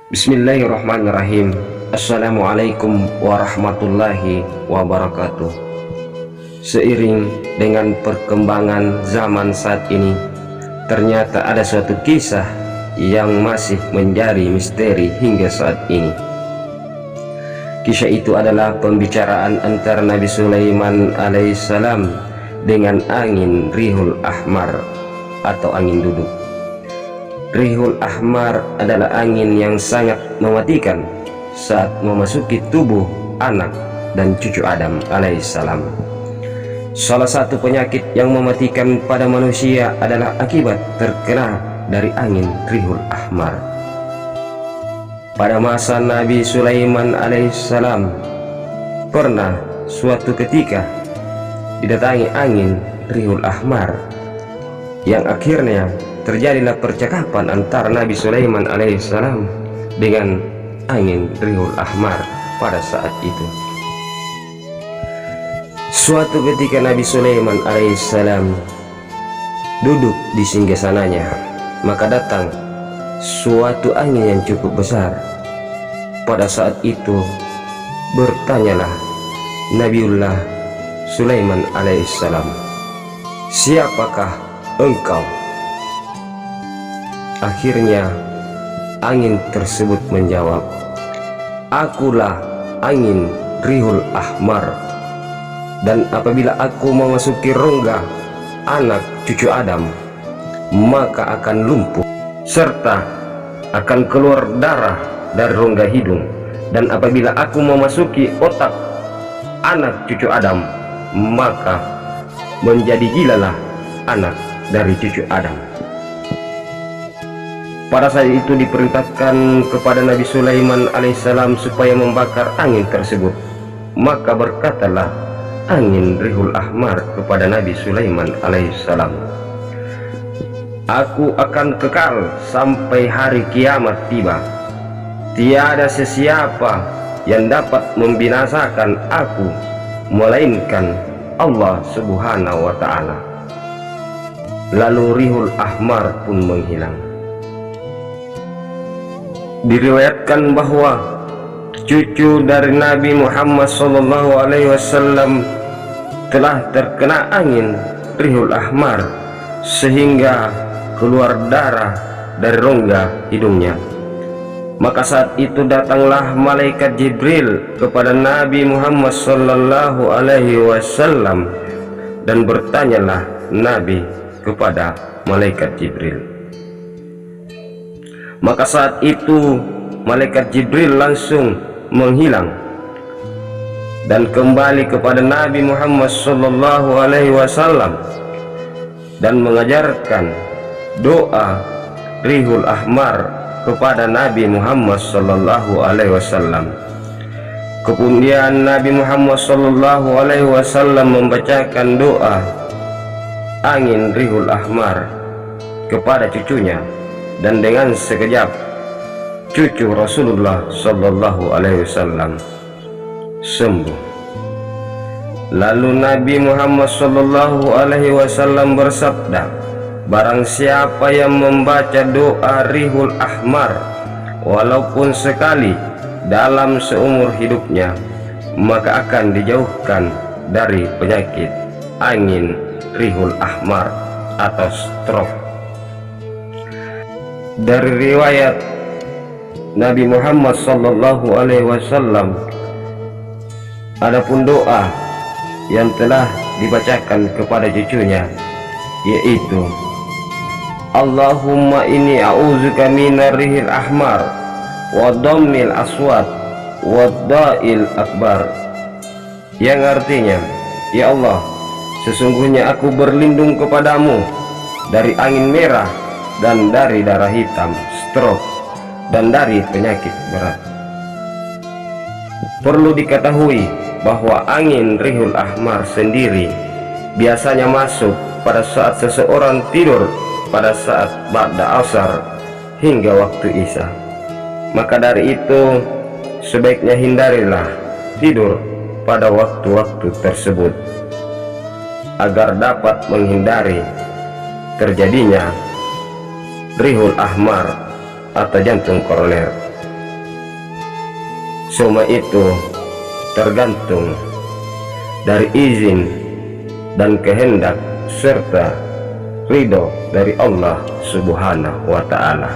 Bismillahirrahmanirrahim. Assalamualaikum warahmatullahi wabarakatuh. Seiring dengan perkembangan zaman saat ini, ternyata ada suatu kisah yang masih menjadi misteri hingga saat ini. Kisah itu adalah pembicaraan antara Nabi Sulaiman alaihissalam dengan angin Rihul Ahmar atau angin duduk. Rihul Ahmar adalah angin yang sangat mematikan saat memasuki tubuh anak dan cucu Adam alaihissalam. Salah satu penyakit yang mematikan pada manusia adalah akibat terkena dari angin Rihul Ahmar. Pada masa Nabi Sulaiman alaihissalam, pernah suatu ketika didatangi angin Rihul Ahmar, yang akhirnya terjadilah percakapan antara Nabi Sulaiman alaihissalam dengan angin Rihul Ahmar pada saat itu. Suatu ketika Nabi Sulaiman alaihissalam duduk di singgasananya, maka datang suatu angin yang cukup besar. Pada saat itu bertanyalah Nabiullah Sulaiman alaihissalam, "Siapakah engkau?" Akhirnya angin tersebut menjawab, "Akulah angin Rihul Ahmar, dan apabila aku memasuki rongga anak cucu Adam, maka akan lumpuh serta akan keluar darah dari rongga hidung, dan apabila aku memasuki otak anak cucu Adam, maka menjadi gilalah anak dari cucu Adam." Pada saat itu diperintahkan kepada Nabi Sulaiman alaihissalam supaya membakar angin tersebut. Maka berkatalah angin Rihul Ahmar kepada Nabi Sulaiman alaihissalam, "Aku akan kekal sampai hari kiamat tiba. Tiada sesiapa yang dapat membinasakan aku melainkan Allah Subhanahu wa ta'ala." Lalu Rihul Ahmar pun menghilang. Diriwayatkan bahwa cucu dari Nabi Muhammad SAW telah terkena angin Rihul Ahmar sehingga keluar darah dari rongga hidungnya. Maka saat itu datanglah malaikat Jibril kepada Nabi Muhammad SAW dan bertanyalah Nabi kepada malaikat Jibril. Maka saat itu malaikat Jibril langsung menghilang dan kembali kepada Nabi Muhammad SAW dan mengajarkan doa Rihul Ahmar kepada Nabi Muhammad SAW. Kemudian Nabi Muhammad SAW membacakan doa angin Rihul Ahmar kepada cucunya, dan dengan sekejap cucu Rasulullah SAW sembuh. Lalu Nabi Muhammad SAW bersabda, "Barang siapa yang membaca doa Rihul Ahmar walaupun sekali dalam seumur hidupnya, maka akan dijauhkan dari penyakit angin Rihul Ahmar atau stroke." Dari riwayat Nabi Muhammad SAW, adapun doa yang telah dibacakan kepada cucunya, yaitu "Allahumma inni a'udzuka minar rihil ahmar wa dhammil aswad wa da'il akbar", yang artinya, "Ya Allah, sesungguhnya aku berlindung kepadamu dari angin merah dan dari darah hitam, stroke, dan dari penyakit berat." Perlu diketahui bahwa angin Rihul Ahmar sendiri biasanya masuk pada saat seseorang tidur pada saat ba'da asar hingga waktu isya. Maka dari itu sebaiknya hindarilah tidur pada waktu-waktu tersebut agar dapat menghindari terjadinya Rihul Ahmar atau jantung koroner. Semua itu tergantung dari izin dan kehendak serta ridho dari Allah Subhanahu wa Ta'ala.